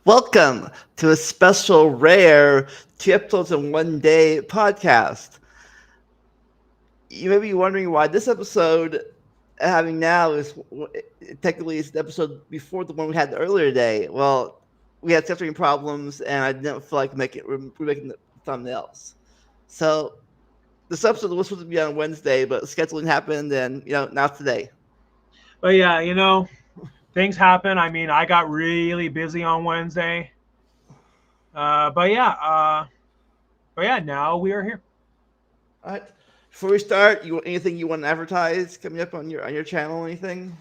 Welcome to a special, rare 2 episodes in 1 day podcast. You may be wondering why this episode having now is technically it's the episode before the one we had earlier today. Well, we had scheduling problems, and I didn't feel like making the thumbnails. So this episode was supposed to be on Wednesday, but scheduling happened, and now it's today. But yeah, things happen. I mean, I got really busy on Wednesday. But yeah, now we are here. All right. Before we start, anything you want to advertise coming up on your channel? Anything?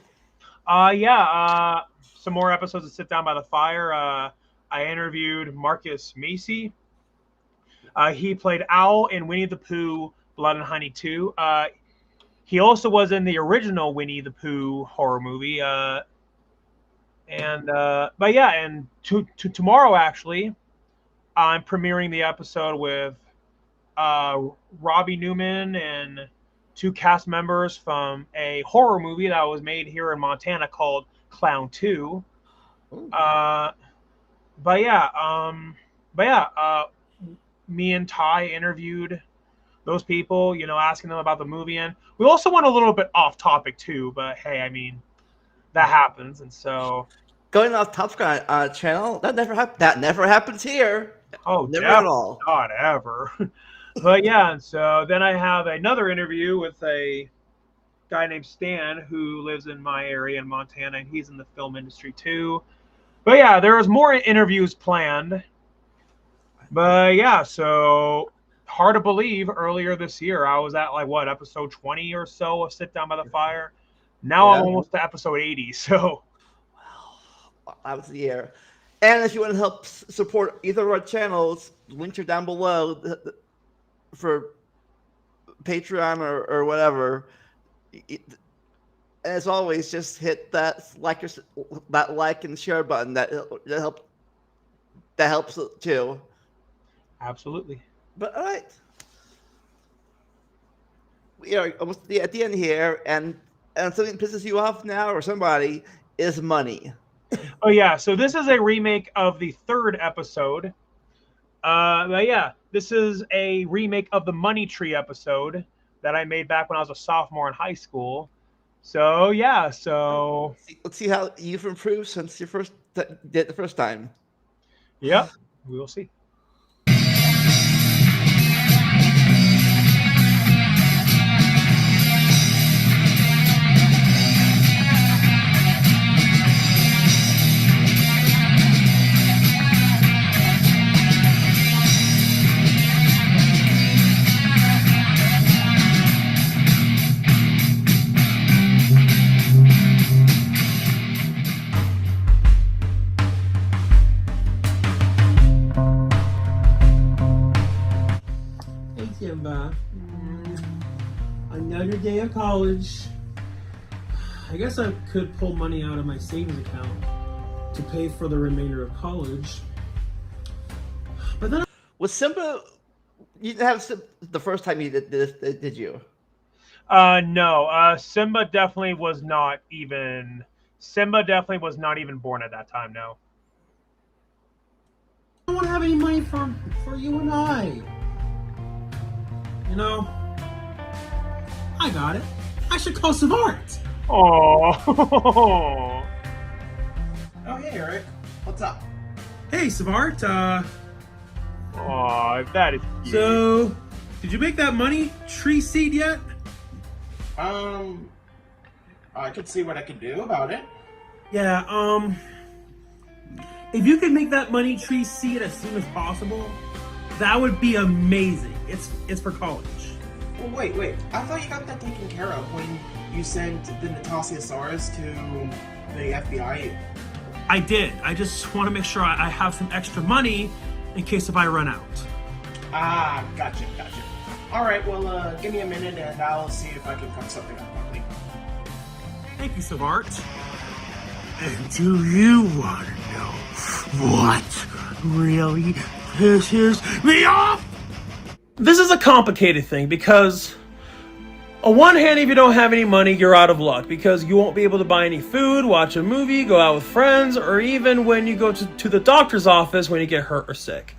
Some more episodes of Sit Down by the Fire. I interviewed Marcus Macy. He played Owl in Winnie the Pooh, Blood and Honey 2. He also was in the original Winnie the Pooh horror movie. And tomorrow actually, I'm premiering the episode with Robbie Newman and 2 cast members from a horror movie that was made here in Montana called Clown 2. Me and Ty interviewed those people, asking them about the movie, and we also went a little bit off topic too. But hey, I mean, that happens, and so going off topic on channel that never happens here. Oh, never at all. Not ever. But yeah, and so then I have another interview with a guy named Stan who lives in my area in Montana, and he's in the film industry too. But yeah, there was more interviews planned. But yeah, so hard to believe, earlier this year I was at episode 20 or so of Sit Down by the Fire. Now I'm almost to episode 80. So wow, that was the year. And if you want to help support either of our channels, links are down below for Patreon or whatever. And as always, just hit that like and share button. That helps too. Absolutely. But all right, we are almost at the end here, and something pisses you off now, or somebody, is money. Oh yeah, so this is a remake of the 3rd episode. But yeah, this is a remake of the Money Tree episode that I made back when I was a sophomore in high school. So yeah, let's see how you've improved since you did it the first time. Yep, we will see. Another day of college. I guess I could pull money out of my savings account to pay for the remainder of college. But then was Simba, you didn't have Simba the first time you did this, did you? No. Simba definitely was not even born at that time, no. I don't want to have any money for you and I. I got it. I should call Savart. Oh. Oh, hey, Eric. What's up? Hey, Savart. That is cute. So, did you make that money tree seed yet? I could see what I could do about it. Yeah, if you could make that money tree seed as soon as possible, that would be amazing. It's for college. Well, wait. I thought you got that taken care of when you sent the Natasiosaurus to the FBI. I did. I just want to make sure I have some extra money in case if I run out. Ah, gotcha. All right, well, give me a minute and I'll see if I can cook something up quickly. Thank you, Savart. And do you want to know what really pisses me off? This is a complicated thing because On one hand, if you don't have any money, you're out of luck because you won't be able to buy any food, watch a movie, go out with friends, or even when you go to the doctor's office when you get hurt or sick.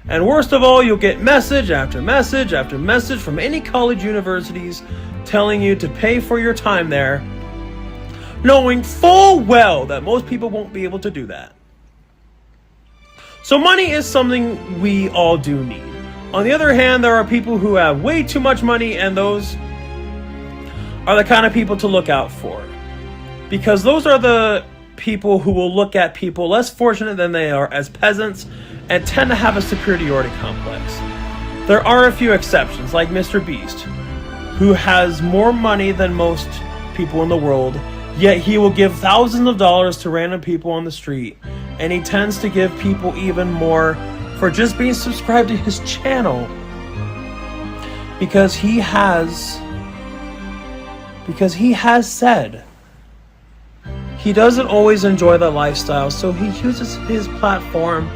And worst of all, you'll get message after message after message from any college universities telling you to pay for your time there, knowing full well that most people won't be able to do that. So money is something we all do need. On the other hand, there are people who have way too much money, and those are the kind of people to look out for. Because those are the people who will look at people less fortunate than they are as peasants and tend to have a superiority complex. There are a few exceptions, like Mr. Beast, who has more money than most people in the world, yet he will give thousands of dollars to random people on the street, and he tends to give people even more for just being subscribed to his channel because he has said he doesn't always enjoy the lifestyle, so he uses his platform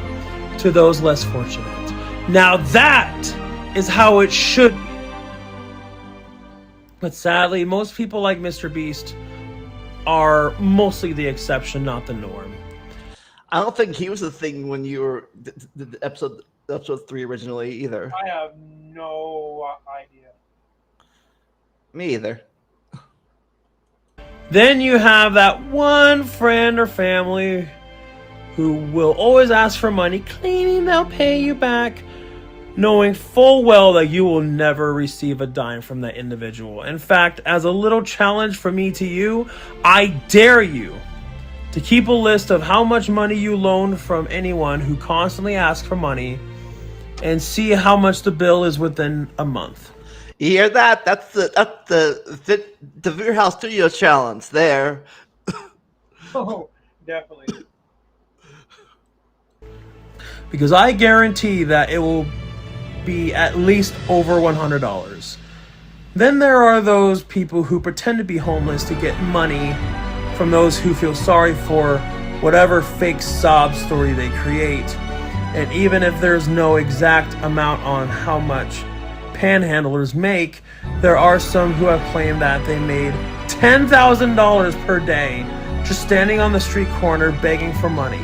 to those less fortunate. Now that is how it should be. But sadly, most people like Mr. Beast are mostly the exception, not the norm. I don't think he was a thing when you were the episode 3 originally either. I have no idea. Me either. Then you have that one friend or family who will always ask for money, claiming they'll pay you back, knowing full well that you will never receive a dime from that individual. In fact, as a little challenge from me to you, I dare you to keep a list of how much money you loaned from anyone who constantly asks for money and see how much the bill is within a month. You hear that? That's the Veer House Studio challenge there. Oh, definitely. Because I guarantee that it will be at least over $100. Then there are those people who pretend to be homeless to get money from those who feel sorry for whatever fake sob story they create. And even if there's no exact amount on how much panhandlers make, there are some who have claimed that they made $10,000 per day just standing on the street corner begging for money.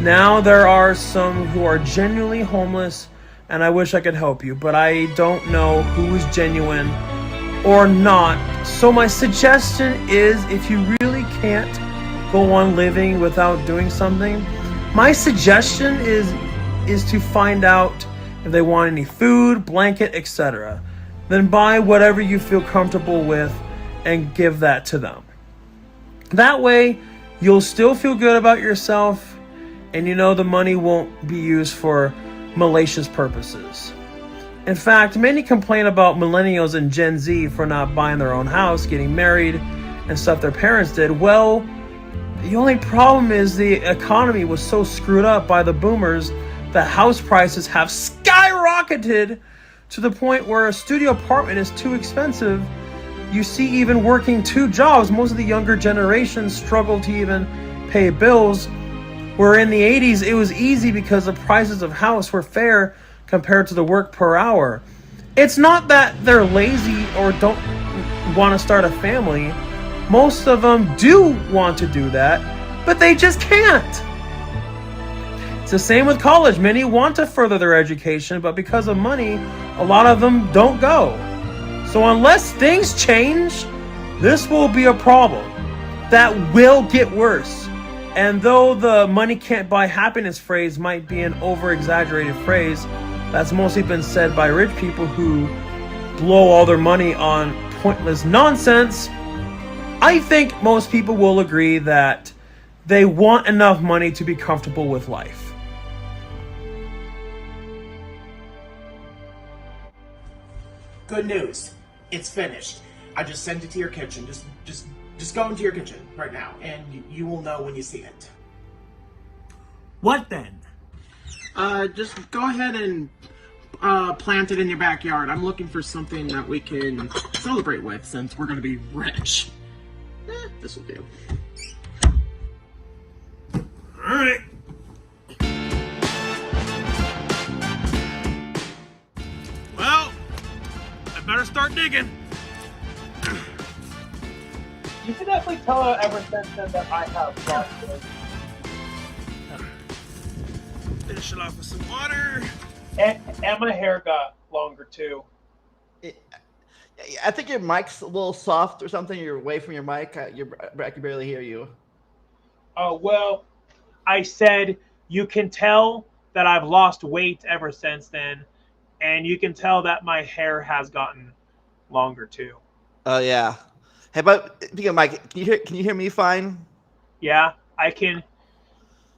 Now there are some who are genuinely homeless, and I wish I could help you, but I don't know who is genuine or not. So my suggestion is, if you really can't go on living without doing something, my suggestion is to find out if they want any food, blanket, etc. Then buy whatever you feel comfortable with and give that to them. That way, you'll still feel good about yourself, and you know the money won't be used for malicious purposes. In fact, many complain about millennials and Gen Z for not buying their own house, getting married, and stuff their parents did. Well, the only problem is the economy was so screwed up by the boomers that house prices have skyrocketed to the point where a studio apartment is too expensive. You see, even working 2 jobs, most of the younger generation struggle to even pay bills. Where in the 80s, it was easy because the prices of house were fair compared to the work per hour. It's not that they're lazy or don't want to start a family. Most of them do want to do that, but they just can't. It's the same with college. Many want to further their education, but because of money, a lot of them don't go. So unless things change, this will be a problem that will get worse. And though the money can't buy happiness phrase might be an over-exaggerated phrase, that's mostly been said by rich people who blow all their money on pointless nonsense, I think most people will agree that they want enough money to be comfortable with life. Good news. It's finished. I just sent it to your kitchen. Just go into your kitchen right now, and you will know when you see it. What then? Just go ahead and plant it in your backyard. I'm looking for something that we can celebrate with since we're going to be rich. This will do. Alright. Well, I better start digging. You can definitely tell ever since then that I have lost weight. Finish it off with some water. And my hair got longer too. I think your mic's a little soft or something. You're away from your mic. I can barely hear you. Oh, well, I said you can tell that I've lost weight ever since then, and you can tell that my hair has gotten longer too. Oh yeah. Hey, but speaking of Mike, can you hear me fine? Yeah, I can.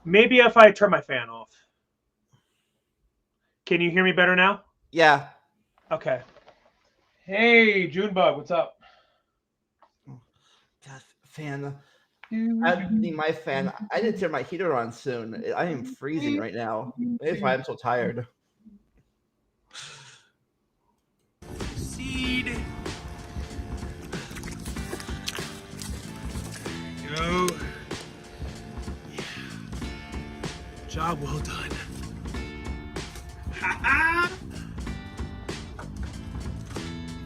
Maybe if I turn my fan off. Can you hear me better now? Yeah. Okay. Hey, Junebug, what's up? God, fan. I need my fan. I need to turn my heater on soon. I am freezing right now. Maybe why I'm so tired. Seed. Go. Yeah. Job well done. Ha-ha!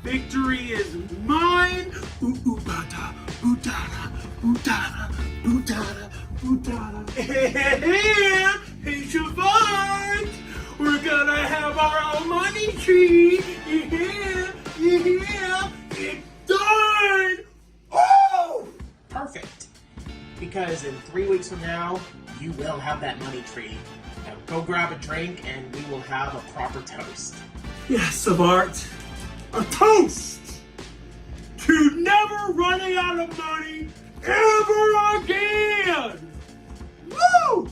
Victory is mine. Ooh, ooh, bada, boodada, boodada, boodada, boodada. Hey, Shavant! We're gonna have our own money tree. Yeah, yeah, it's done. Oh! Perfect. Because in 3 weeks from now, you will have that money tree. Now go grab a drink and we will have a proper toast. Yes, of art. A toast to never running out of money ever again. Woo!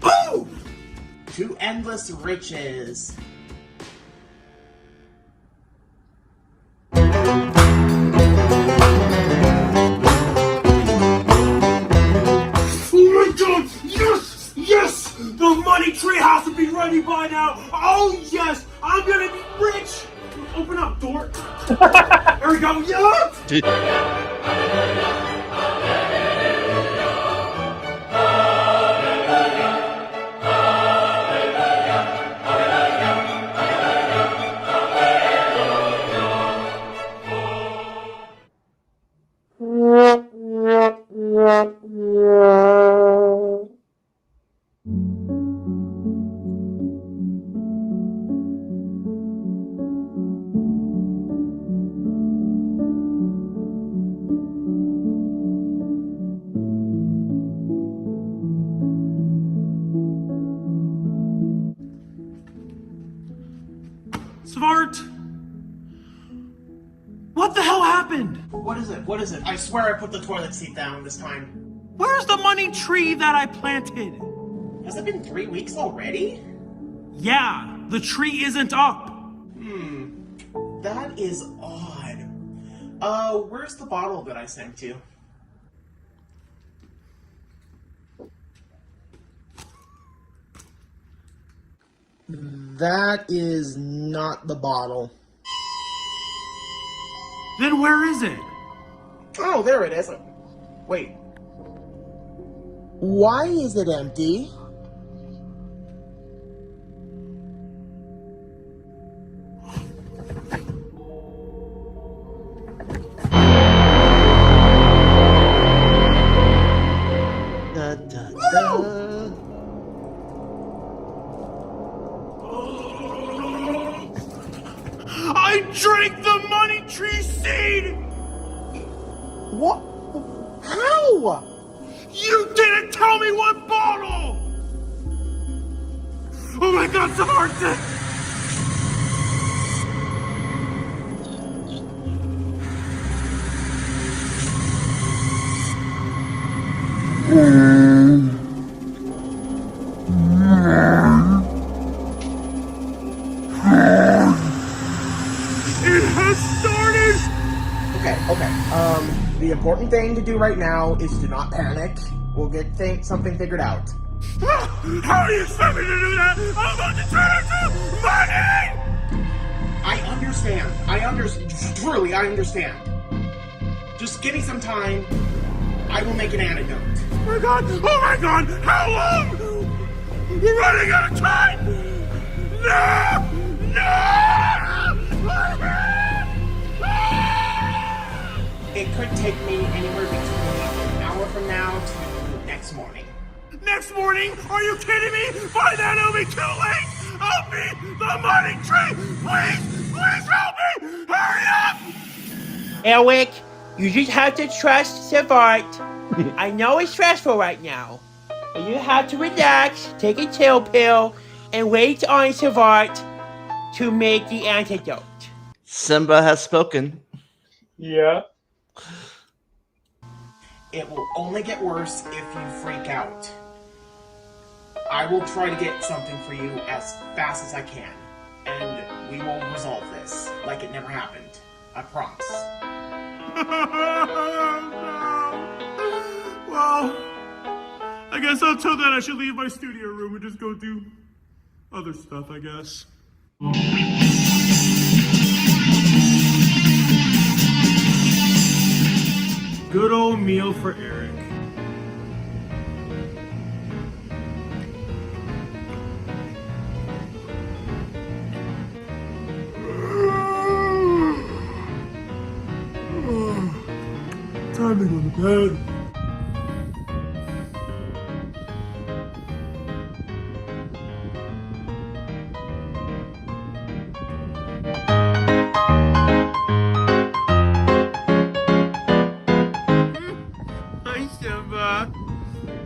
Oh! To endless riches. Oh my God! Yes! Yes! The money tree has to be ready by now. Oh yes! I'm gonna be rich. Open up, dork. There we go. Yes! Svart! What the hell happened? What is it? What is it? I swear I put the toilet seat down this time. Where's the money tree that I planted? Has it been 3 weeks already? Yeah, the tree isn't up. That is odd. Where's the bottle that I sent you? That is not the bottle. Then where is it? Oh, there it is. Wait. Why is it empty? Da, da, da. I drank the money tree seed! What? How? You didn't tell me what bottle! Oh my God, Samantha! It has started! Okay. The important thing to do right now is to not panic. We'll get something figured out. How do you expect me to do that? I'm about to turn into money! I understand. Truly, I understand. Just give me some time. I will make an antidote. Oh my God! How long? We're running out of time! No! It could take me anywhere between an hour from now to next morning. Next morning? Are you kidding me? By then it'll be too late! I'll be the money tree! Please help me! Hurry up! Eric, you just have to trust Savart. I know it's stressful right now, but you have to relax, take a chill pill, and wait on Savart to make the antidote. Simba has spoken. Yeah. It will only get worse if you freak out. I will try to get something for you as fast as I can, and we will resolve this like it never happened. I promise. Well, I guess until then I should leave my studio room and just go do other stuff, I guess. Good old meal for Eric. Time to go to bed. Hi, Simba.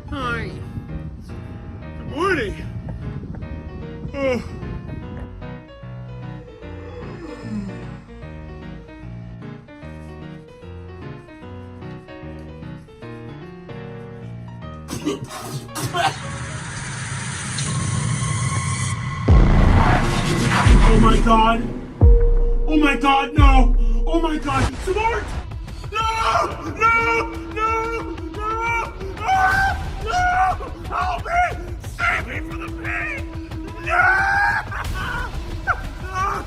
Hi. Good morning. Oh. Oh my god! Oh my god, no! Oh my god! Smart! No! No! No! No! Ah! No! Help me! Save me from the pain! No! Ah! Ah!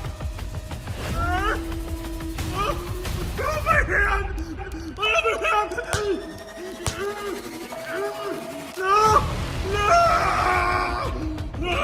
Oh my hand! Oh my hand! No! No! No!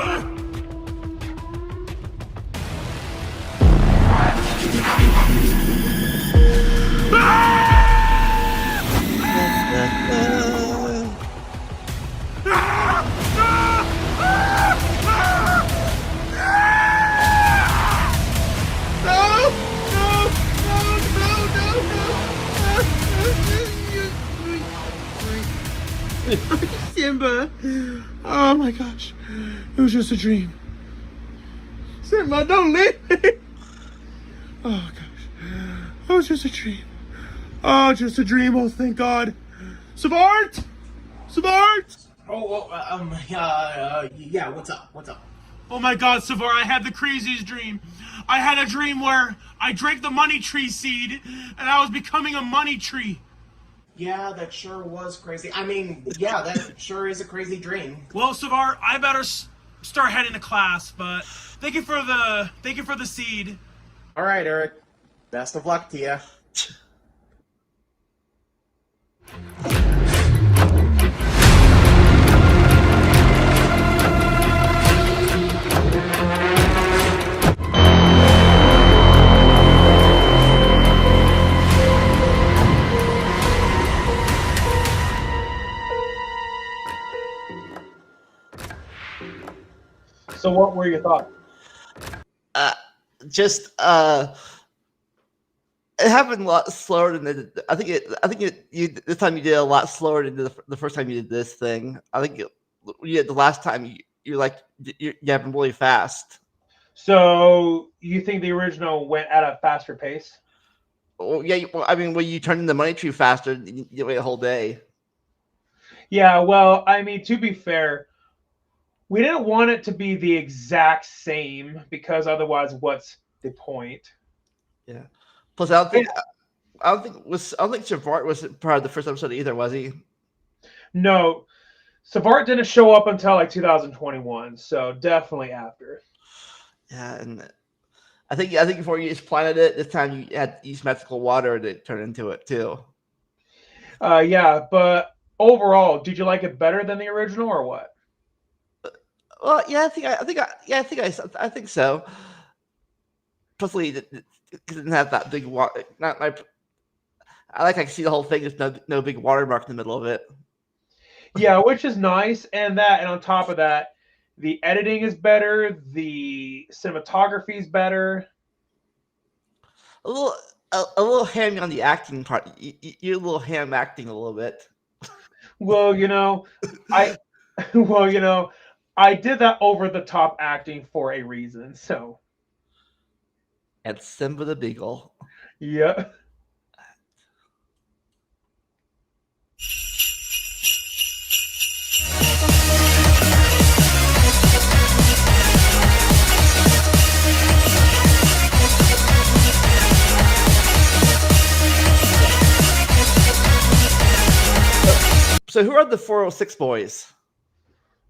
Simba! Oh my gosh. It was just a dream. Simba, don't leave me! Oh gosh. It was just a dream. Oh, just a dream. Oh, thank God. Savart! Savart! Yeah, what's up? What's up? Oh my God, Savart, I had the craziest dream. I had a dream where I drank the money tree seed and I was becoming a money tree. Yeah, that sure was crazy. I mean, yeah, that sure is a crazy dream. Well, Savart, I better start heading to class, but thank you for the seed. All right, Eric. Best of luck to you. So what were your thoughts? Just it happened a lot slower than it. I think you this time you did a lot slower than the first time you did this thing. I think you did the last time you happened really fast. So you think the original went at a faster pace? Well, yeah. Well, I mean, when you turn in the money tree faster, you wait a whole day. Yeah, well, I mean, to be fair, we didn't want it to be the exact same because otherwise, what's the point? Yeah. Plus, I don't think Savart was part of the first episode either, was he? No, Savart didn't show up until like 2021, so definitely after. Yeah, and I think before you just planted it, this time you had to use magical water to turn into it too. Yeah, but overall, did you like it better than the original or what? Well, yeah, I think so. Plus, it didn't have that big water. Not my. I can see the whole thing. There's no big watermark in the middle of it. Yeah, which is nice, and on top of that, the editing is better, the cinematography is better. A little hammy on the acting part. You're a little ham acting a little bit. Well, I I did that over the top acting for a reason. So, And Simba the Beagle. yeah. So who are the 406 boys?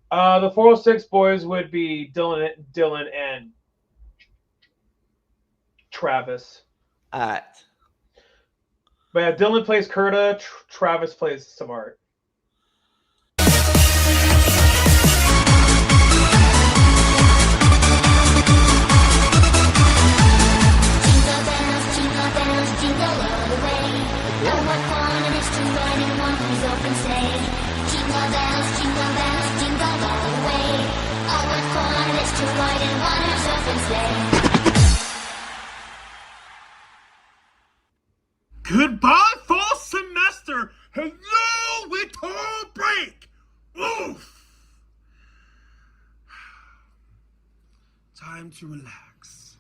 The 406 boys would be Dylan and Travis. Alright. But yeah, Dylan plays Kurta, Travis plays Savart. Goodbye, fall semester! Hello, winter break! Oof! Time to relax.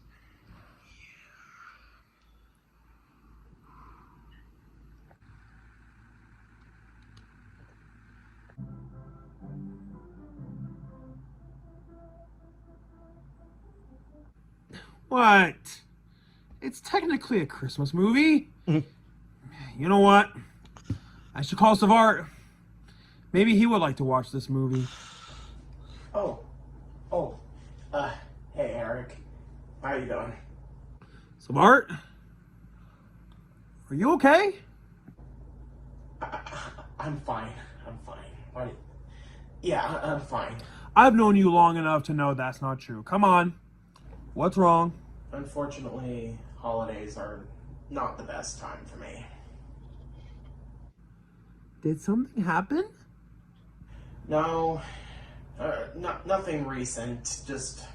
What? It's technically a Christmas movie. You know what? I should call Savart. Maybe he would like to watch this movie. Oh. Hey, Eric. How you doing? Savart? Are you okay? I'm fine. Why? Yeah, I'm fine. I've known you long enough to know that's not true. Come on. What's wrong? Unfortunately, holidays are not the best time for me. Did something happen? No, nothing recent. Just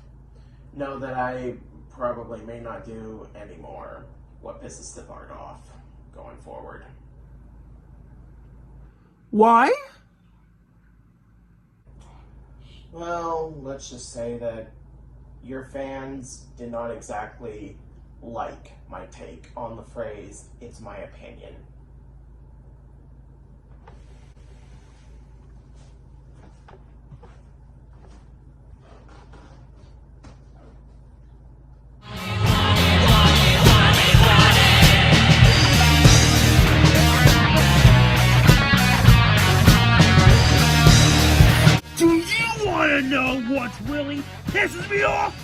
know that I probably may not do anymore what pisses the Bard off going forward. Why? Well, let's just say that your fans did not exactly like my take on the phrase, "it's my opinion." Do you want to know what's really pisses me off?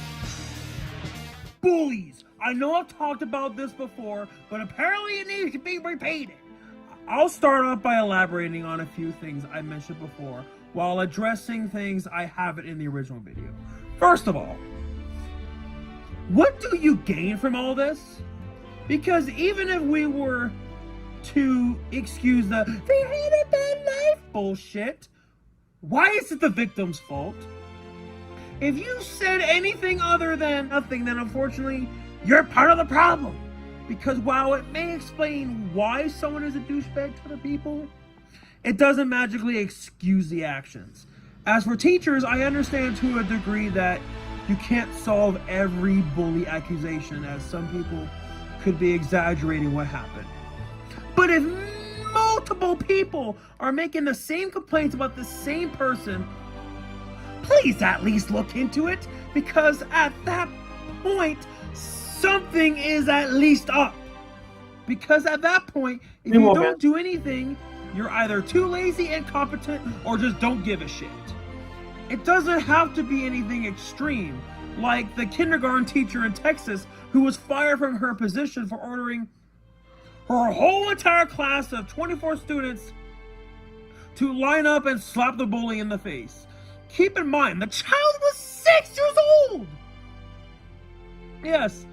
Bullies. I know I've talked about this before, but apparently it needs to be repeated. I'll start off by elaborating on a few things I mentioned before, while addressing things I haven't in the original video. First of all, what do you gain from all this? Because even if we were to excuse the "they had a bad life" bullshit, why is it the victim's fault? If you said anything other than nothing, then unfortunately, you're part of the problem. Because while it may explain why someone is a douchebag to other people, it doesn't magically excuse the actions. As for teachers, I understand to a degree that you can't solve every bully accusation, as some people could be exaggerating what happened. But if multiple people are making the same complaints about the same person, please at least look into it, because at that point, something is at least up. Because at that point, if you don't do anything, you're either too lazy, incompetent, or just don't give a shit. It doesn't have to be anything extreme, like the kindergarten teacher in Texas who was fired from her position for ordering her whole entire class of 24 students to line up and slap the bully in the face. Keep in mind, the child was 6 years old! Yes,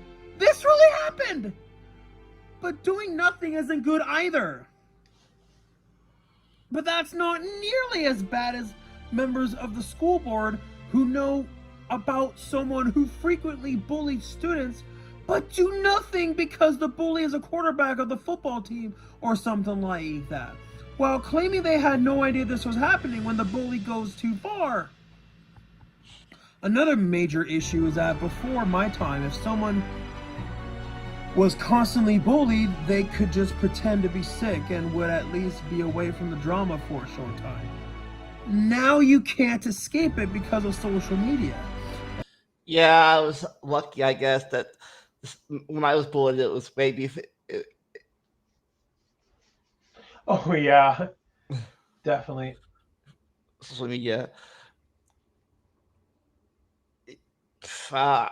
this really happened. But doing nothing isn't good either. But that's not nearly as bad as members of the school board who know about someone who frequently bullied students but do nothing because the bully is a quarterback of the football team or something like that, while claiming they had no idea this was happening when the bully goes too far. Another major issue is that before my time, if someone was constantly bullied, they could just pretend to be sick and would at least be away from the drama for a short time. Now you can't escape it because of social media. Yeah, I was lucky, I guess, that when I was bullied, it was maybe. Oh yeah, definitely. Social media. Uh,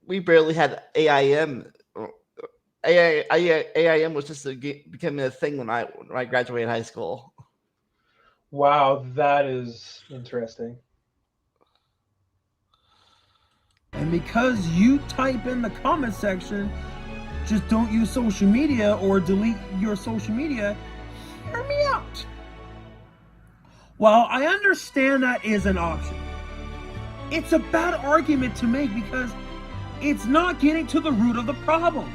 we barely had AIM. AIM was just becoming a thing when I graduated high school. Wow, that is interesting. And because you type in the comment section, just don't use social media or delete your social media, hear me out. While I understand that is an option, it's a bad argument to make because it's not getting to the root of the problem,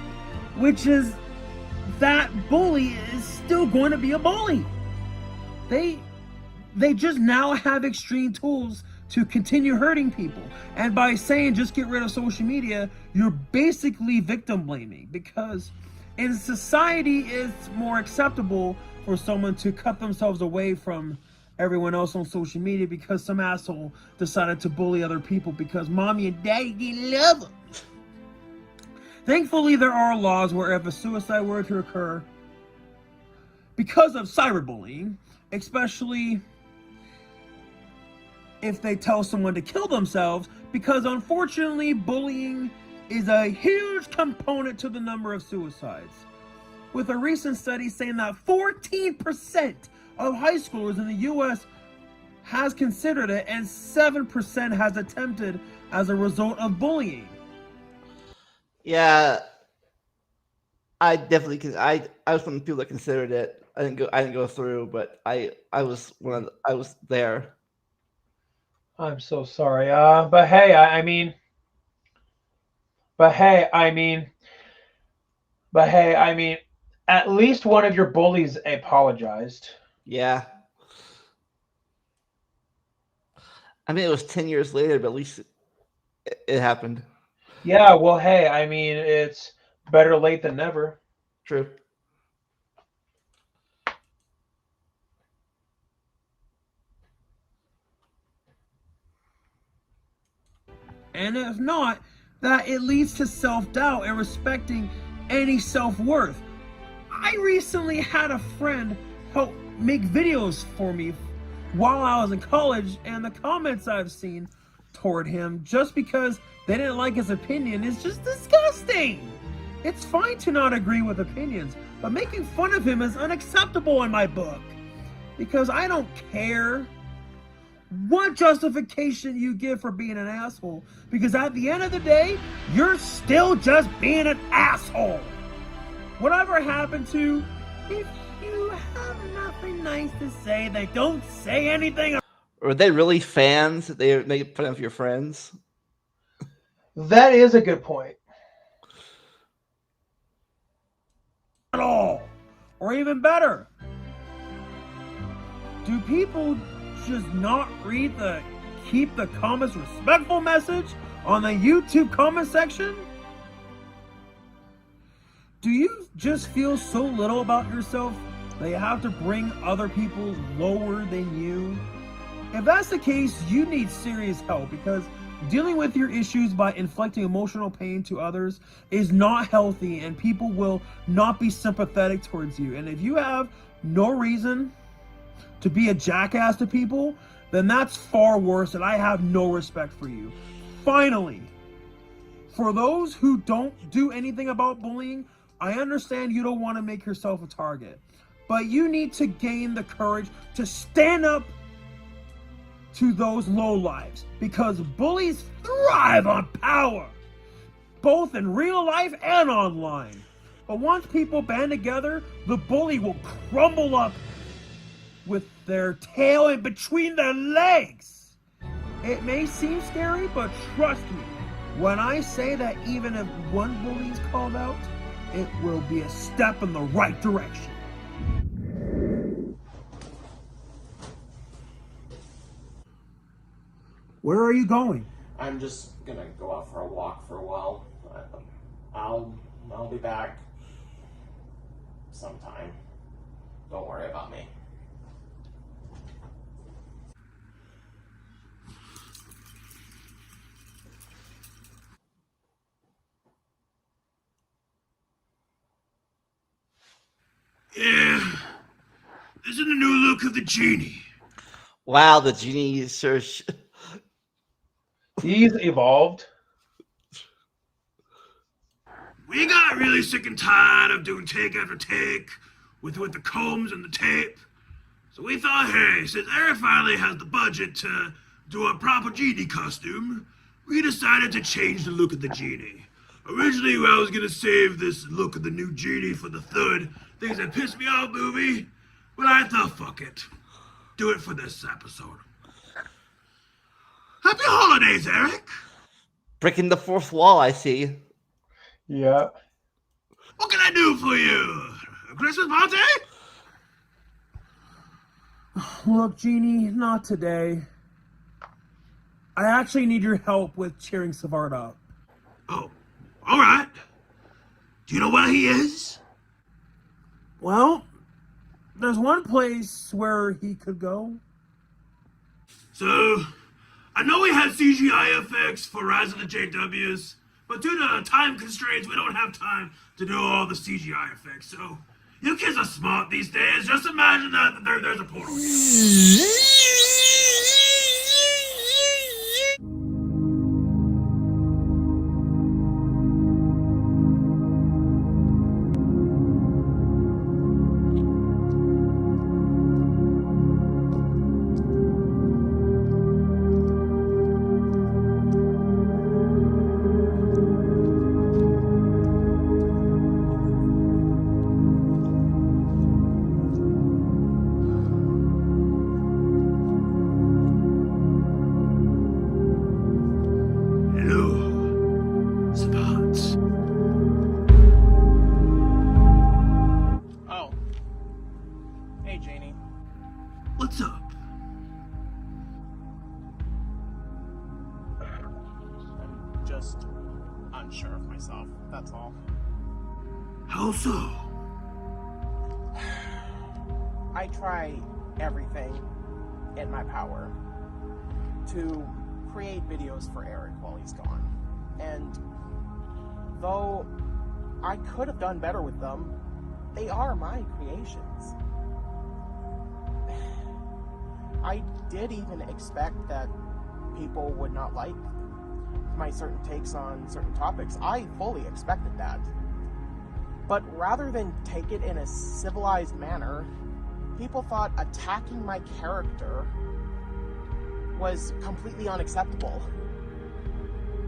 which is that bully is still going to be a bully. They just now have extreme tools to continue hurting people. And by saying just get rid of social media, you're basically victim blaming, because in society it's more acceptable for someone to cut themselves away from everyone else on social media because some asshole decided to bully other people because mommy and daddy didn't love them. Thankfully, there are laws where if a suicide were to occur because of cyberbullying, especially if they tell someone to kill themselves, because unfortunately bullying is a huge component to the number of suicides, with a recent study saying that 14% of high schoolers in the US has considered it and 7% has attempted as a result of bullying. Yeah, I definitely I was one of the people that considered it. I didn't go through, but I was I was there. I'm so sorry. But hey, I mean, at least one of your bullies apologized. Yeah. I mean, it was 10 years later, but at least it happened. Yeah, well, hey, I mean, it's better late than never. True. And if not, that it leads to self-doubt and respecting any self-worth. I recently had a friend help make videos for me while I was in college, and the comments I've seen toward him just because they didn't like his opinion is just disgusting. It's fine to not agree with opinions, but making fun of him is unacceptable in my book, because I don't care what justification you give for being an asshole, because at the end of the day, you're still just being an asshole. Whatever happened to, if you have nothing nice to say, they don't say anything. Are they really fans? They make fun of your friends? That is a good point. At all. Or even better, do people just not read the keep the comments respectful message on the YouTube comment section? Do you just feel so little about yourself that you have to bring other people lower than you? If that's the case, you need serious help, because dealing with your issues by inflicting emotional pain to others is not healthy, and people will not be sympathetic towards you. And if you have no reason to be a jackass to people, then that's far worse, and I have no respect for you. Finally, for those who don't do anything about bullying, I understand you don't want to make yourself a target, but you need to gain the courage to stand up to those lowlives, because bullies thrive on power. both in real life and online. But once people band together, the bully will crumble up with their tail in between their legs. It may seem scary, but trust me, when I say that even if one bully is called out, it will be a step in the right direction. Where are you going? I'm just gonna go out for a walk for a while. I'll be back sometime. Don't worry about me. Yeah, this is the new look of the genie. Wow, the genie search. He's evolved. We got really sick and tired of doing take after take with the combs and the tape. So we thought, hey, since Eric finally has the budget to do a proper genie costume, we decided to change the look of the genie. Originally, I was gonna save this look of the new genie for the third Things That Pissed Me Off movie, but I thought, fuck it. Do it for this episode. Happy holidays, Eric! Breaking the fourth wall, I see. Yeah. What can I do for you? A Christmas party? Look, Genie, not today. I actually need your help with cheering Savard up. Oh, alright. Do you know where he is? Well, there's one place where he could go. So, I know we had CGI effects for Rise of the JWs, but due to time constraints, we don't have time to do all the CGI effects. So, you kids are smart these days. Just imagine that there's a portal. Hello, spots. Oh. Hey, Janie. What's up? I'm just unsure of myself, that's all. How so? I try everything in my power to create videos for Eric while he's gone. And though I could have done better with them, they are my creations. I did even expect that people would not like my certain takes on certain topics. I fully expected that. But rather than take it in a civilized manner, people thought attacking my character was completely unacceptable.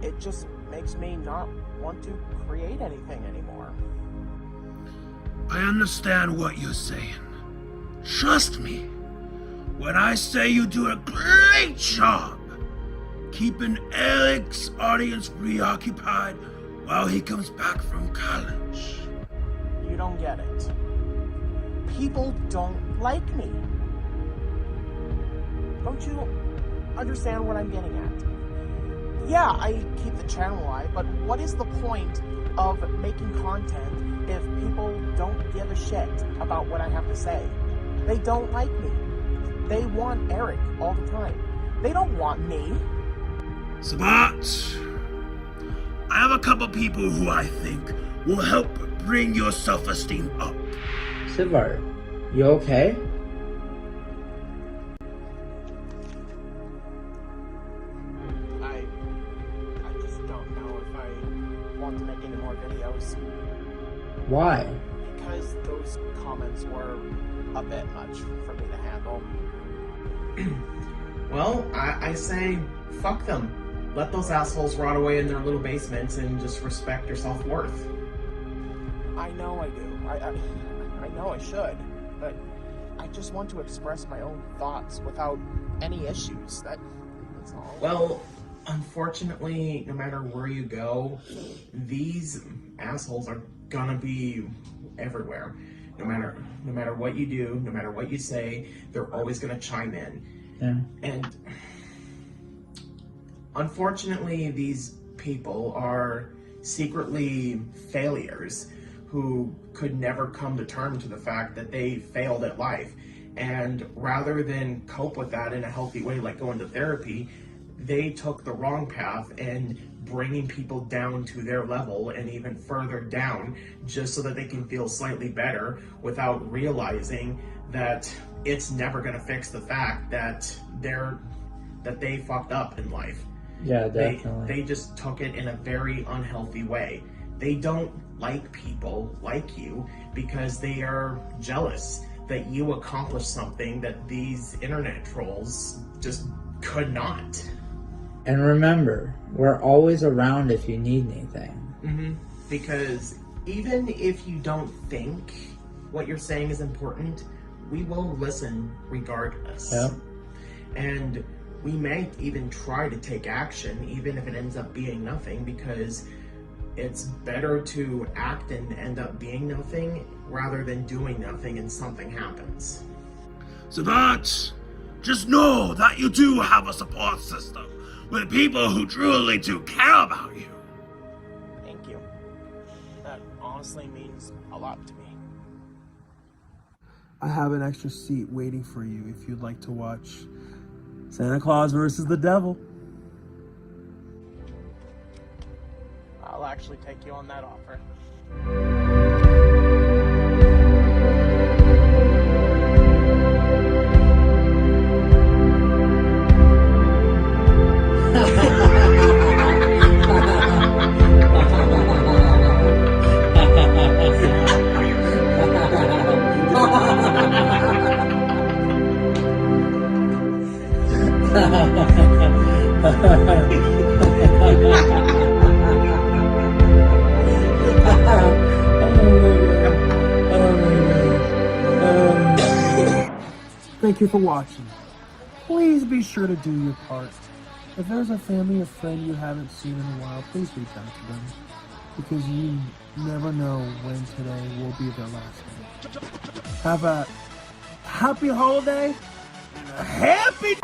It just makes me not want to create anything anymore. I understand what you're saying. Trust me when I say you do a great job keeping Eric's audience preoccupied while he comes back from college. You don't get it. People don't like me. Don't you understand what I'm getting at? Yeah, I keep the channel alive, but what is the point of making content if people don't give a shit about what I have to say? They don't like me. They want Eric all the time. They don't want me. Sabat, I have a couple people who I think will help bring your self-esteem up. Savard, you okay? I just don't know if I want to make any more videos. Why? Because those comments were a bit much for me to handle. Well, I say fuck them. let those assholes rot away in their little basements and just respect your self-worth. I know I do. I know I should, but I just want to express my own thoughts without any issues. That's all. Well, unfortunately, no matter where you go, these assholes are gonna be everywhere. No matter what you do, no matter what you say, they're always gonna chime in. Yeah. And unfortunately, these people are secretly failures who could never come to terms to the fact that they failed at life. And rather than cope with that in a healthy way, like going to therapy, they took the wrong path and bringing people down to their level and even further down just so that they can feel slightly better without realizing that it's never going to fix the fact that they fucked up in life. Yeah, definitely. They just took it in a very unhealthy way. They don't like people like you because they are jealous that you accomplished something that these internet trolls just could not. And remember, we're always around if you need anything. Because even if you don't think what you're saying is important, we will listen regardless. Yep. And we may even try to take action, even if it ends up being nothing, because it's better to act and end up being nothing rather than doing nothing and something happens. Savant, just know that you do have a support system with people who truly do care about you. Thank you. That honestly means a lot to me. I have an extra seat waiting for you if you'd like to watch Santa Claus versus the Devil. I'll actually take you on that offer. Thank you for watching. Please be sure to do your part. If there's a family or friend you haven't seen in a while, please reach out to them. Because you never know when today will be their last day. Have a happy holiday and a happy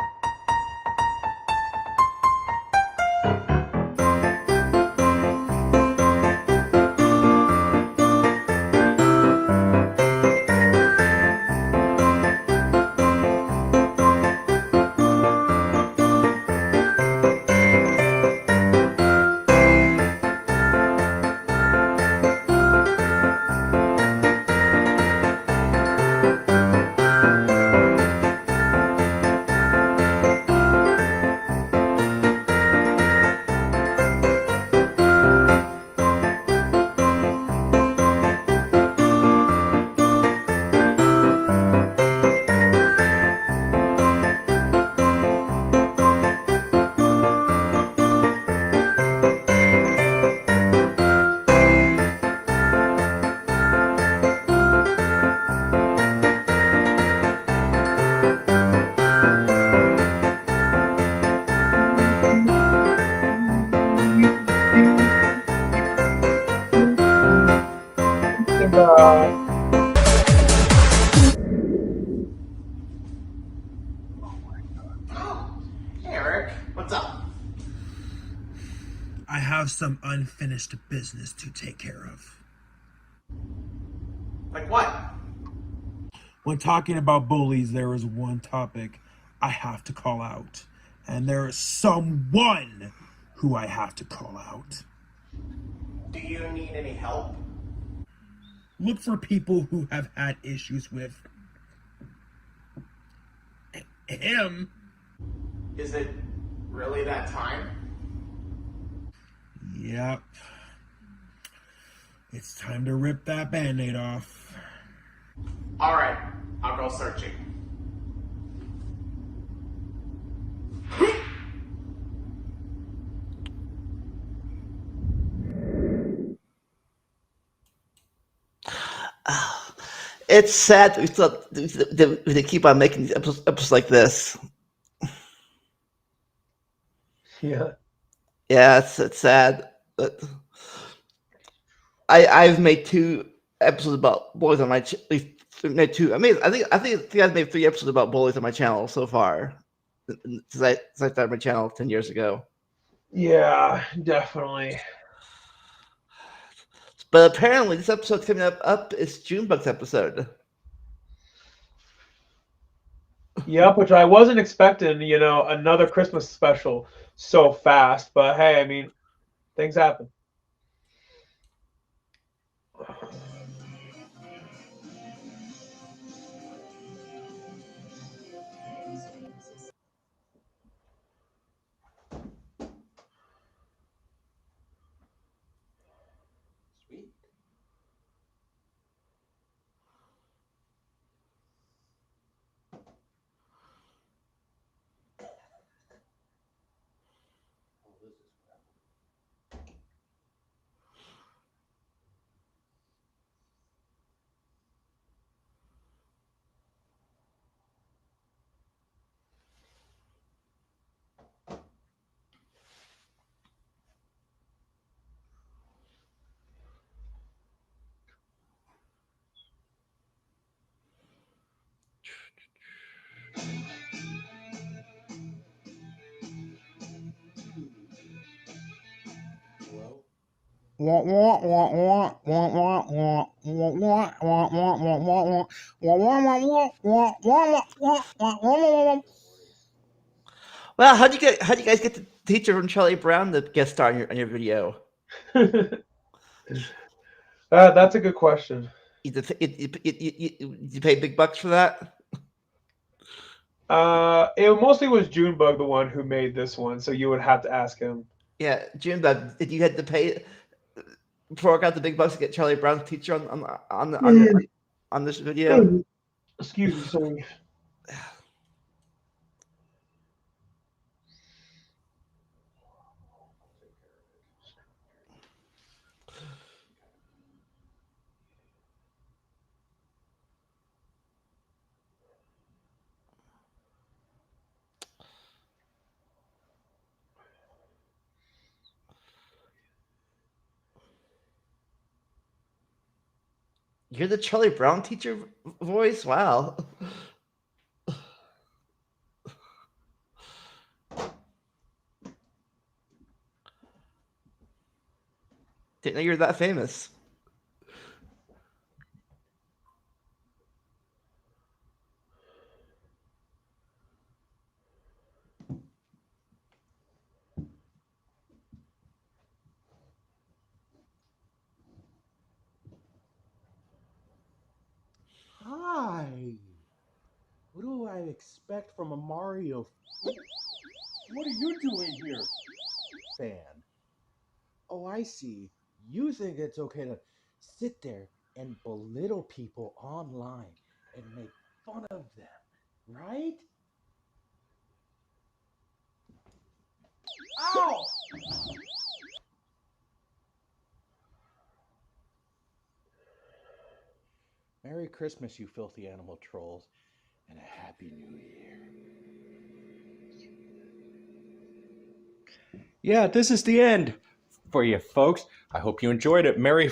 Hey Eric, what's up? I have some unfinished business to take care of. Like what? When talking about bullies, there is one topic I have to call out. And there is someone who I have to call out. Do you need any help? Look for people who have had issues with him. Is it really that time? Yep. It's time to rip that Band-Aid off. Alright, I'll go searching. It's sad that we still they keep on making these episodes like this. Yeah. Yeah, it's sad. But I've made 2 episodes about bullies on my made 2. I think I've made 3 episodes about bullies on my channel so far since I started my channel 10 years ago. Yeah, definitely. But apparently, this episode coming up is Junebug's episode. Yep, which I wasn't expecting, another Christmas special so fast. But hey, I mean, things happen. Sweet. Oh, this is crap. Hello? Well, how do you guys get the teacher from Charlie Brown to guest star on your video? That's a good question. You pay big bucks for that? It mostly was Junebug, the one who made this one, so you would have to ask him. Yeah, Junebug, did you have to pay fork out the big bucks to get Charlie Brown's teacher on this video? Excuse me, sorry. You're the Charlie Brown teacher voice? Wow. Didn't know you were that famous. Hi. What do I expect from a Mario? What are you doing here, fan? Oh, I see. You think it's okay to sit there and belittle people online and make fun of them, right? Ow! Merry Christmas, you filthy animal trolls, and a Happy New Year. Yeah, this is the end for you, folks. I hope you enjoyed it. Merry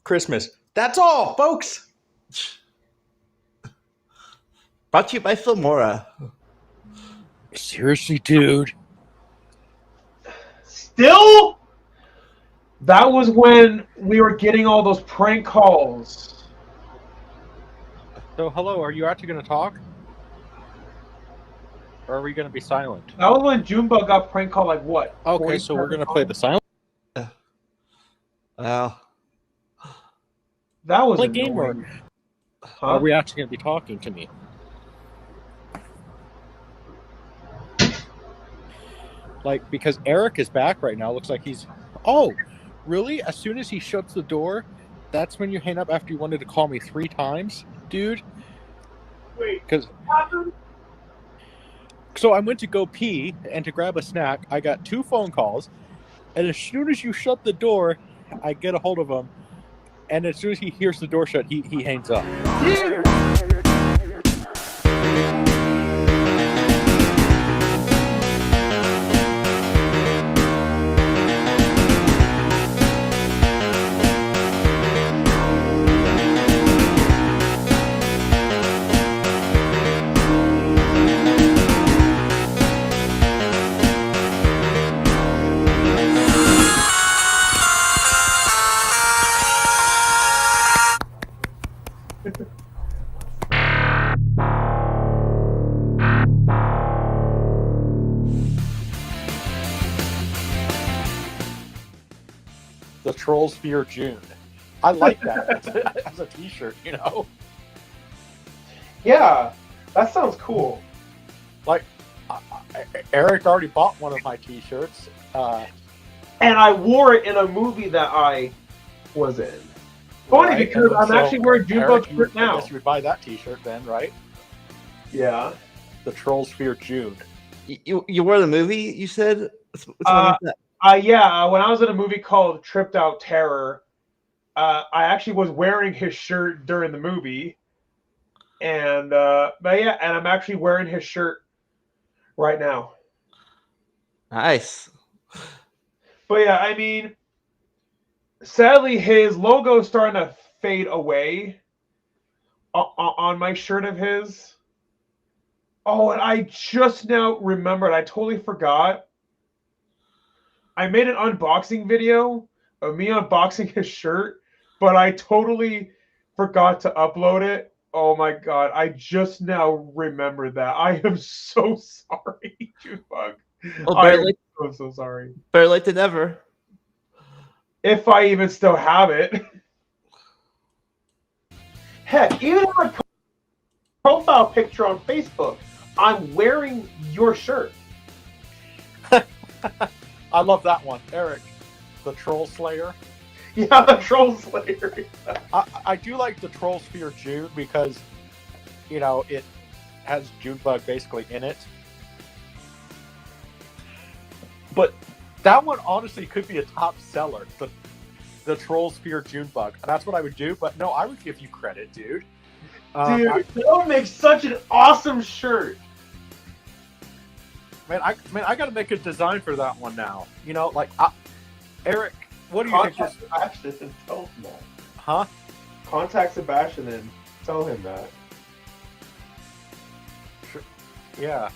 Christmas. That's all, folks. Brought to you by Filmora. Seriously, dude. Still, that was when we were getting all those prank calls. So, hello, are you actually going to talk? Or are we going to be silent? That was when Junebug got prank called like what? Okay, so we're going to play the silent. Well, That was Play game annoying. or Huh? are we actually going to be talking to me? Like, because Eric is back right now. Looks like he's... Oh, really? As soon as he shuts the door, that's when you hang up after you wanted to call me 3 times? Dude? Wait, Because... what happened? So I went to go pee and to grab a snack. I got 2 phone calls. And as soon as you shut the door, I get a hold of him. And as soon as he hears the door shut, he hangs up. The Trolls Fear June. I like that as a T-shirt. You know, Yeah, that sounds cool. like Eric already bought one of my T-shirts. And I wore it in a movie that I was in. Funny right? because I'm So, actually wearing Junebug's Eric, shirt I now. guess you would buy that T-shirt then, right? Yeah. The Trolls Fear June. You wore the movie, you said? Which one Uh, was that? when I was in a movie called Tripped Out Terror, I actually was wearing his shirt during the movie. And but yeah, and I'm actually wearing his shirt right now. Nice. But yeah, I mean, sadly, his logo is starting to fade away on my shirt of his. Oh, and I just now remembered. I totally forgot. I made an unboxing video of me unboxing his shirt, but I totally forgot to upload it. Oh my god, I just now remembered that. I am so sorry, Junebug. Well, I better am late, so sorry. better late than never. If I even still have it. Heck, even in my profile picture on Facebook, I'm wearing your shirt. I love that one, Eric. The Troll Slayer. Yeah, the Troll Slayer. I do like the Trolls Fear June because, you know, it has Junebug basically in it. But that one honestly could be a top seller. The Trolls Fear Junebug. That's what I would do. But no, I would give you credit, dude. Dude, that would make such an awesome shirt. Man, I got to make a design for that one now. You know, like Eric, what do you think? Contact Sebastian and tell him that. Huh? Contact Sebastian and tell him that. Sure. Yeah.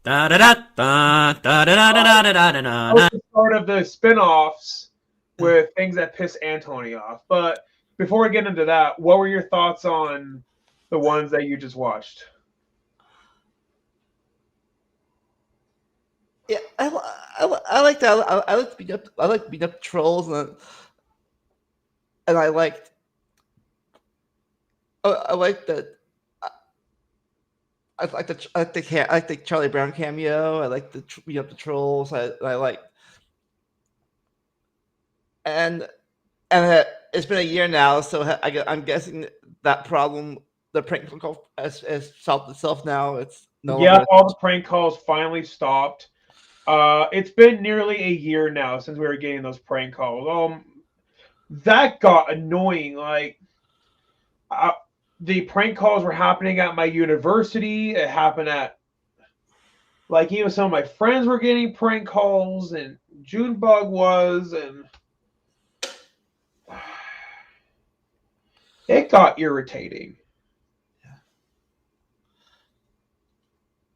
Da da da da da da da da da da da da. Part of the spin-offs with things that piss Antony off. But before we get into that, what were your thoughts on the ones that you just watched? Yeah, I like that. I like beating up. I like beating up trolls, and I liked. I like the. I like the Charlie Brown cameo. I like the beat up the trolls. I like. And it's been a year now, so I'm guessing that problem, the prank call, has solved itself now. It's no longer. All the prank calls finally stopped. It's been nearly a year now since we were getting those prank calls. That got annoying. Like, the prank calls were happening at my university. It happened at, like, even some of my friends were getting prank calls, and Junebug was, and it got irritating.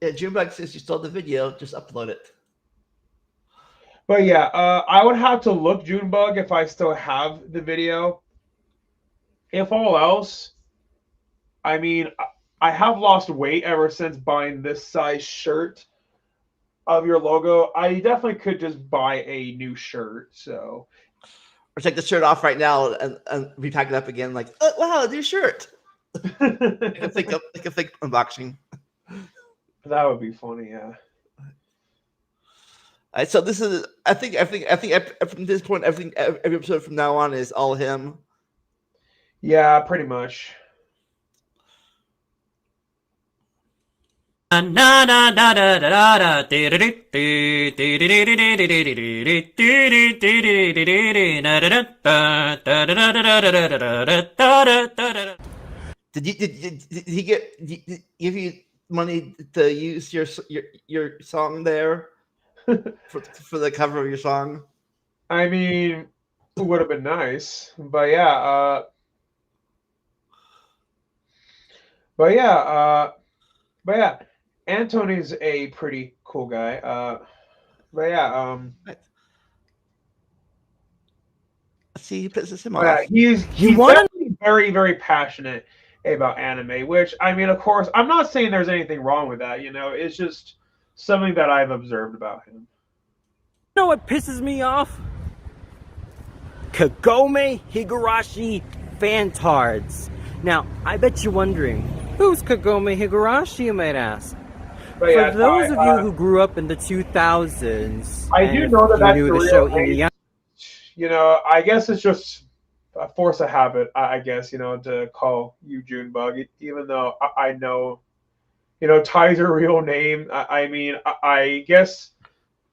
Yeah, Junebug says you stole the video. Just upload it. But yeah, I would have to look Junebug if I still have the video. If all else, I mean, I have lost weight ever since buying this size shirt of your logo. I definitely could just buy a new shirt. So, or take the shirt off right now and repack it up again. Like, oh, wow, a new shirt. like a fake unboxing. That would be funny, yeah. All right, so this is. I think from this point, every episode from now on is all him. Yeah, pretty much. Did he give you money to use your song there for the cover of your song? I mean, it would have been nice, but yeah, but yeah, but yeah, Antony's a pretty cool guy. But yeah, See, he pisses him but yeah, off. he's definitely very very passionate about anime. Which I mean, of course, I'm not saying there's anything wrong with that. You know, it's just something that I've observed about him. You know what pisses me off? Kagome Higurashi fantards. Now, I bet you're wondering, who's Kagome Higurashi, you might ask? But yeah, For those of you who grew up in the 2000s, I do know that that's knew the the show real name. Inuyasha. You know, I guess it's just a force of habit. I guess you know to call you Junebug, even though I know, you know, Ty's a real name. I mean, I guess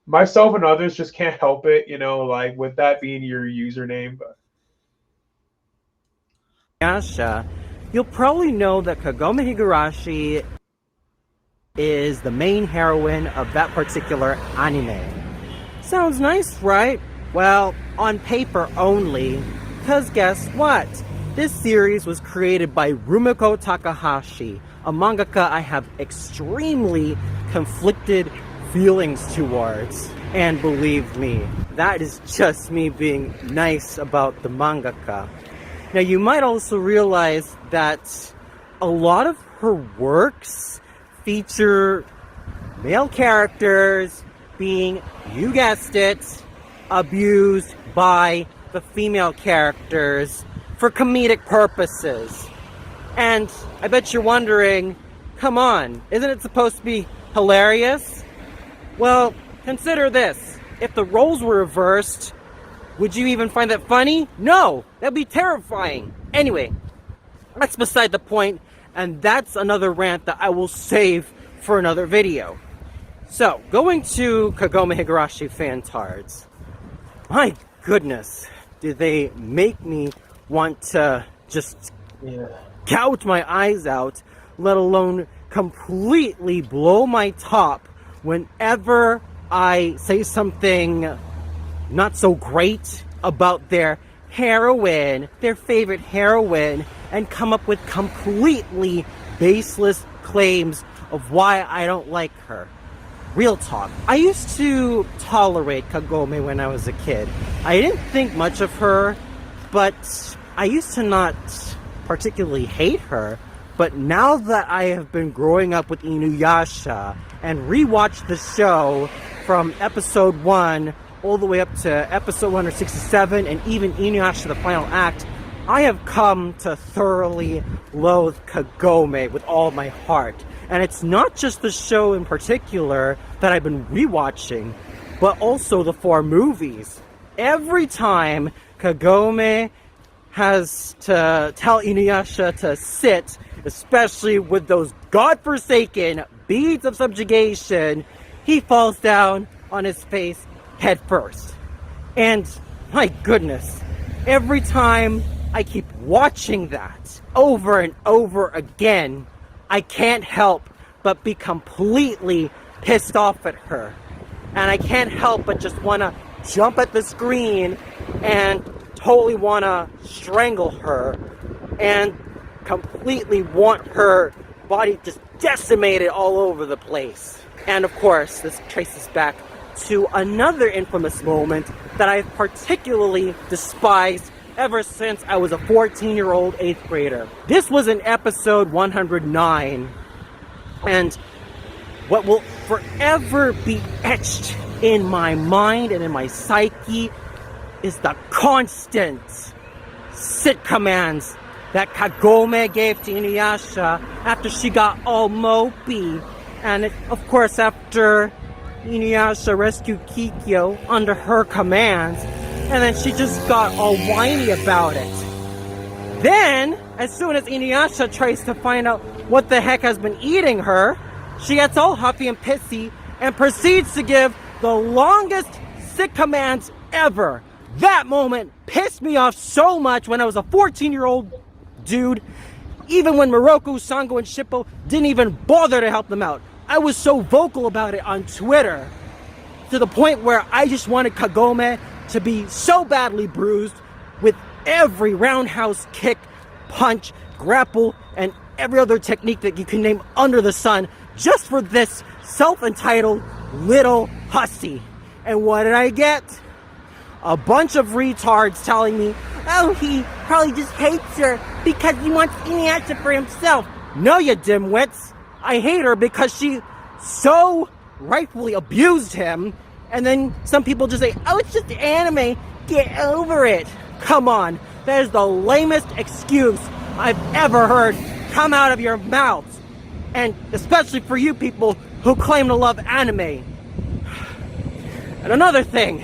myself and others just can't help it. You know, like with that being your username, but. You'll probably know that Kagome Higurashi is the main heroine of that particular anime. Sounds nice, right? Well, on paper only, because guess what? This series was created by Rumiko Takahashi, a mangaka I have extremely conflicted feelings towards. And believe me, that is just me being nice about the mangaka. Now, you might also realize that a lot of her works feature male characters being, you guessed it, abused by the female characters for comedic purposes. And I bet you're wondering, come on, isn't it supposed to be hilarious? Well, consider this. If the roles were reversed, would you even find that funny? No, that'd be terrifying. Anyway, that's beside the point, and that's another rant that I will save for another video. So, going to Kagome Higurashi fantards. My goodness, did they make me want to just gouge my eyes out, let alone completely blow my top whenever I say something not so great about their heroine, their favorite heroine, and come up with completely baseless claims of why I don't like her. Real talk. I used to tolerate Kagome when I was a kid. I didn't think much of her, but I used to not particularly hate her. But now that I have been growing up with Inuyasha and rewatched the show from episode 1 all the way up to episode 167 and even Inuyasha the Final Act, I have come to thoroughly loathe Kagome with all my heart. And it's not just the show in particular that I've been rewatching, but also the 4 movies. Every time Kagome has to tell Inuyasha to sit, especially with those godforsaken beads of subjugation, he falls down on his face head first. And my goodness, every time I keep watching that over and over again, I can't help but be completely pissed off at her. And I can't help but just want to jump at the screen and totally want to strangle her and completely want her body just decimated all over the place. And of course, this traces back to another infamous moment that I've particularly despised ever since I was a 14-year-old 8th grader. This was in episode 109, and what will forever be etched in my mind and in my psyche is the constant sit commands that Kagome gave to Inuyasha after she got all mopey. And of course, after Inuyasha rescued Kikyo under her commands, and then she just got all whiny about it. Then, as soon as Inuyasha tries to find out what the heck has been eating her, she gets all huffy and pissy and proceeds to give the longest sick commands ever. That moment pissed me off so much when I was a 14-year-old dude. Even when Morocco, Sango, and Shippo didn't even bother to help them out. I was so vocal about it on Twitter to the point where I just wanted Kagome to be so badly bruised with every roundhouse kick, punch, grapple, and every other technique that you can name under the sun just for this self-entitled little hussy. And what did I get? A bunch of retards telling me, oh, he probably just hates her because he wants Inuyasha for himself. No, you dimwits. I hate her because she so rightfully abused him. And then some people just say, oh, it's just anime. Get over it. Come on. That is the lamest excuse I've ever heard come out of your mouths. And especially for you people who claim to love anime. And another thing.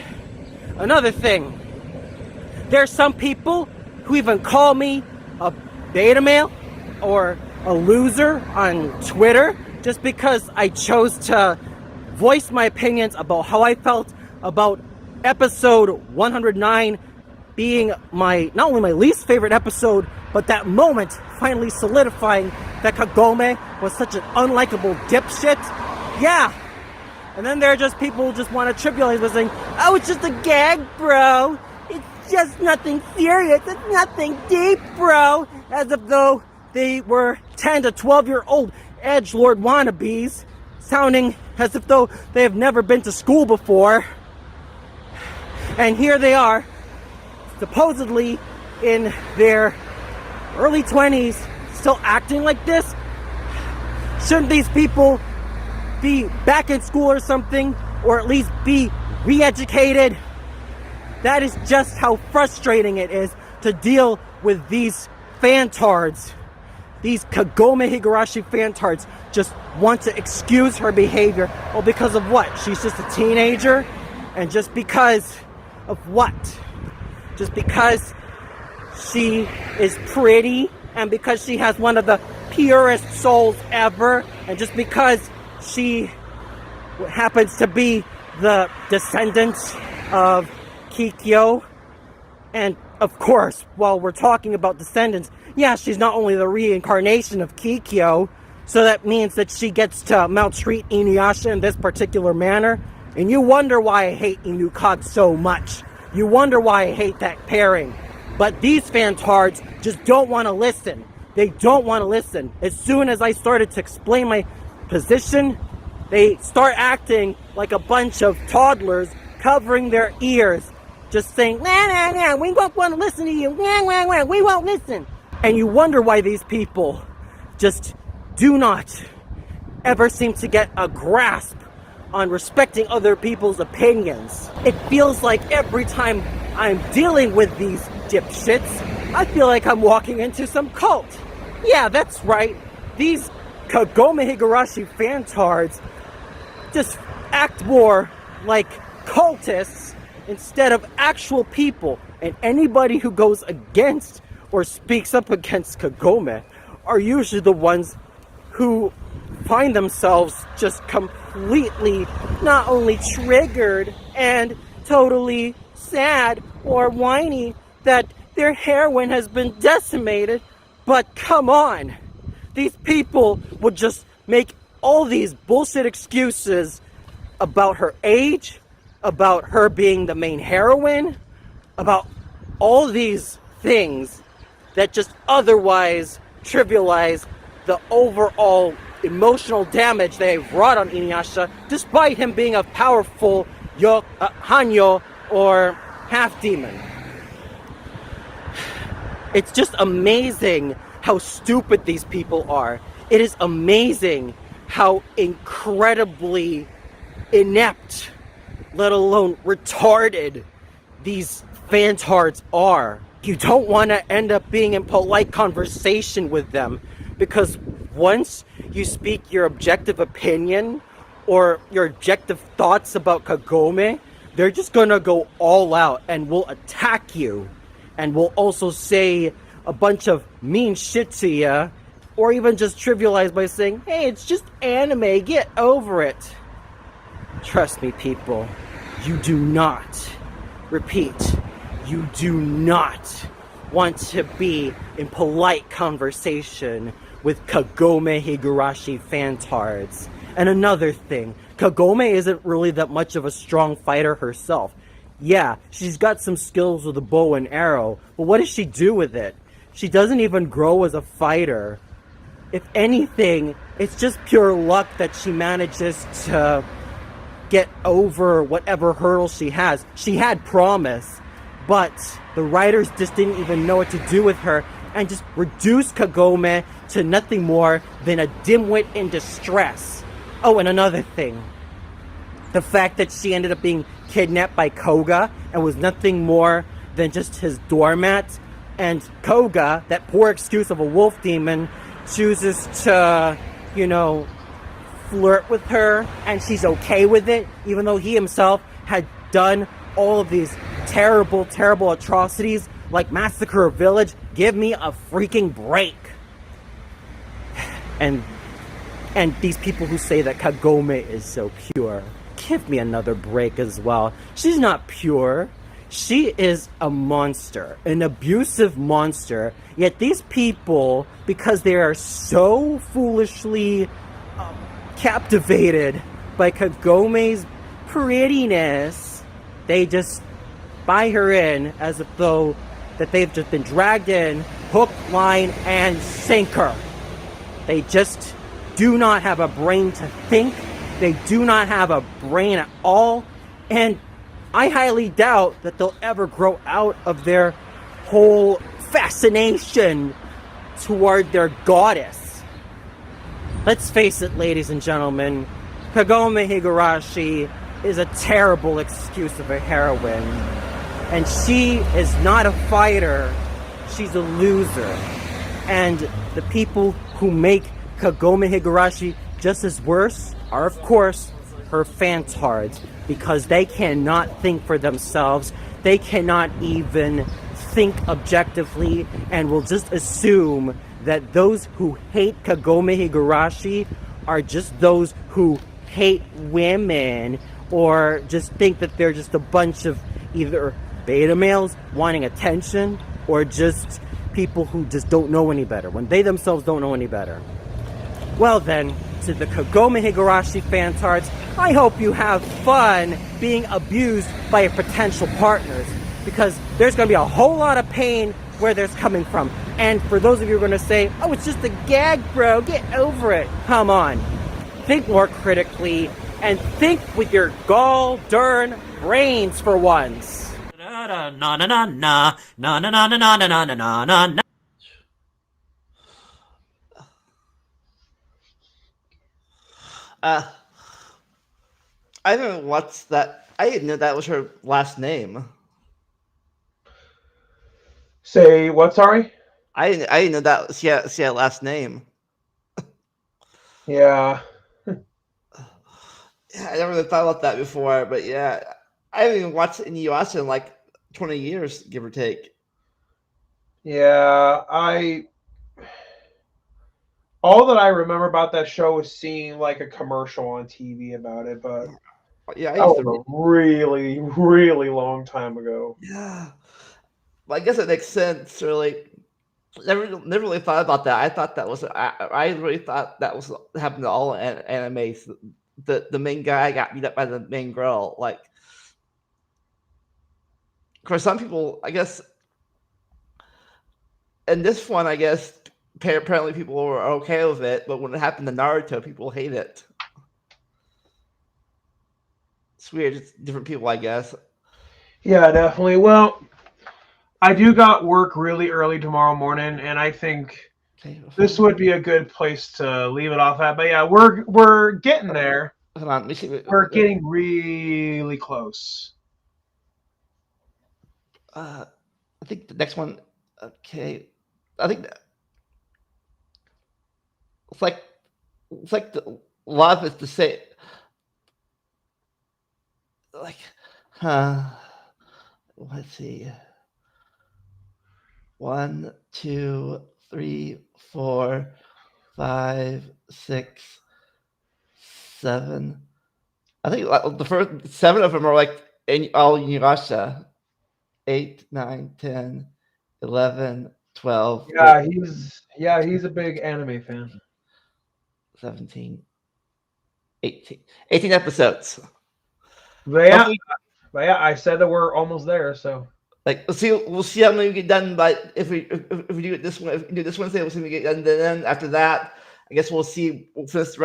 There's some people who even call me a beta male or a loser on Twitter just because I chose to voice my opinions about how I felt about episode 109 being not only my least favorite episode, but that moment finally solidifying that Kagome was such an unlikable dipshit. Yeah. And then there are just people who just want to trivialize by saying, oh, it's just a gag, bro. It's just nothing serious. It's nothing deep, bro. As if though they were 10 to 12-year-old edgelord wannabes, sounding as if though they have never been to school before. And here they are, supposedly in their early 20s, still acting like this. Shouldn't these people be back in school or something, or at least be re-educated? That is just how frustrating it is to deal with these fantards. These Kagome Higurashi fantards just want to excuse her behavior. Well, because of what? She's just a teenager? And just because of what? Just because she is pretty, and because she has one of the purest souls ever, and just because she happens to be the descendant of Kikyo. And of course, while we're talking about descendants, yeah, she's not only the reincarnation of Kikyo, so that means that she gets to maltreat Inuyasha in this particular manner. And you wonder why I hate Inukage so much. You wonder why I hate that pairing. But these fantards just don't want to listen. They don't want to listen. As soon as I started to explain my position, they start acting like a bunch of toddlers covering their ears, just saying, nah, we won't want to listen to you, we won't listen. And you wonder why these people just do not ever seem to get a grasp on respecting other people's opinions. It feels like every time I'm dealing with these dipshits, I feel like I'm walking into some cult. Yeah, that's right. These Kagome Higurashi fantards just act more like cultists instead of actual people. And anybody who goes against or speaks up against Kagome are usually the ones who find themselves just completely not only triggered and totally sad or whiny that their heroine has been decimated, but come on. These people would just make all these bullshit excuses about her age, about her being the main heroine, about all these things that just otherwise trivialize the overall emotional damage they've wrought on Inuyasha, despite him being a powerful Hanyo or half-demon. It's just amazing how stupid these people are. It is amazing how incredibly inept, let alone retarded, these fantards are. You don't want to end up being in polite conversation with them, because once you speak your objective opinion or your objective thoughts about Kagome, they're just gonna go all out and will attack you, and will also say a bunch of mean shit to you, or even just trivialize by saying, hey, it's just anime, get over it. Trust me, people, you do not, repeat, you do not want to be in polite conversation with Kagome Higurashi fantards. And another thing, Kagome isn't really that much of a strong fighter herself. Yeah, she's got some skills with a bow and arrow, but what does she do with it? She doesn't even grow as a fighter. If anything, it's just pure luck that she manages to get over whatever hurdle she has. She had promise, but the writers just didn't even know what to do with her and just reduced Kagome to nothing more than a dimwit in distress. Oh, and another thing. The fact that she ended up being kidnapped by Koga and was nothing more than just his doormat, and Koga, that poor excuse of a wolf demon, chooses to, flirt with her, and she's okay with it, even though he himself had done all of these terrible, terrible atrocities like massacre a village. Give me a freaking break. And these people who say that Kagome is so pure, give me another break as well. She's not pure. She is a monster, an abusive monster. Yet these people, because they are so foolishly captivated by Kagome's prettiness, they just buy her in as if though that they've just been dragged in, hook, line, and sinker. They just do not have a brain to think. They do not have a brain at all. And I highly doubt that they'll ever grow out of their whole fascination toward their goddess. Let's face it, ladies and gentlemen, Kagome Higurashi is a terrible excuse of a heroine. And she is not a fighter. She's a loser. And the people who make Kagome Higurashi just as worse are, of course, her fantards, because they cannot think for themselves. They cannot even think objectively and will just assume that those who hate Kagome Higurashi are just those who hate women, or just think that they're just a bunch of either beta males wanting attention or just people who just don't know any better when they themselves don't know any better. Well then, to the Kagome Higurashi fantards, I hope you have fun being abused by your potential partners, because there's going to be a whole lot of pain where there's coming from. And for those of you who are going to say, oh, it's just a gag, bro, get over it. Come on. Think more critically and think with your gall-darn brains for once. Na na na na na na na na na na na na na. I don't know what's that. I didn't know that was her last name. Say what? Sorry. I didn't know that she had a last name. Yeah. I never really thought about that before, but yeah, I haven't even watched Inuyasha in like 20 years, give or take. Yeah, all that I remember about that show was seeing like a commercial on TV about it, but Yeah, that was a really, really long time ago. Yeah, well, I guess it makes sense. Really, never really thought about that. I thought that was I really thought that was happened to all animes. The main guy got beat up by the main girl. Like, of course, some people, I guess, in this one, I guess apparently people were okay with it, but when it happened to Naruto, people hate it. It's weird. It's different people, I guess. Yeah, definitely. Well, I do got work really early tomorrow morning, and I think this would be a good place to leave it off at. But yeah, we're getting there. Hold on, let me see. We're getting really close. I think the next one. Okay, I think it's like a lot of it's the same. Like, let's see. 1, 2, 3, 4, 5, 6, 7. I think the first 7 of them are like all in Russia. 8, 9, 10, 11, 12. Yeah, he's a big anime fan. 17, 18. 18 episodes. But yeah, Hopefully, I said that we're almost there. So like we'll see how many we get done. But if we do it this one, if we do this Wednesday, we'll see if we get done. Then after that, I guess we'll see. We'll finish the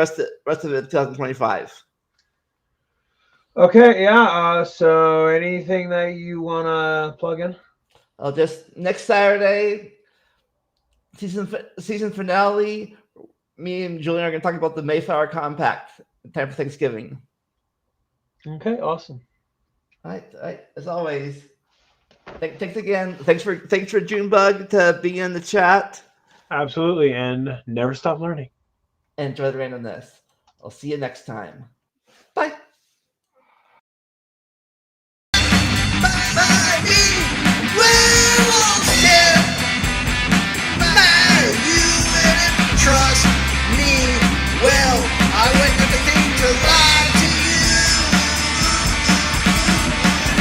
rest of it in 2025. okay, yeah. So anything that you wanna plug in? I'll just next Saturday, season finale. Me and Julian are going to talk about the Mayflower Compact in time for Thanksgiving. Okay, awesome. All right. As always, thanks again. Thanks for Junebug to be in the chat. Absolutely, and never stop learning. Enjoy the randomness. I'll see you next time.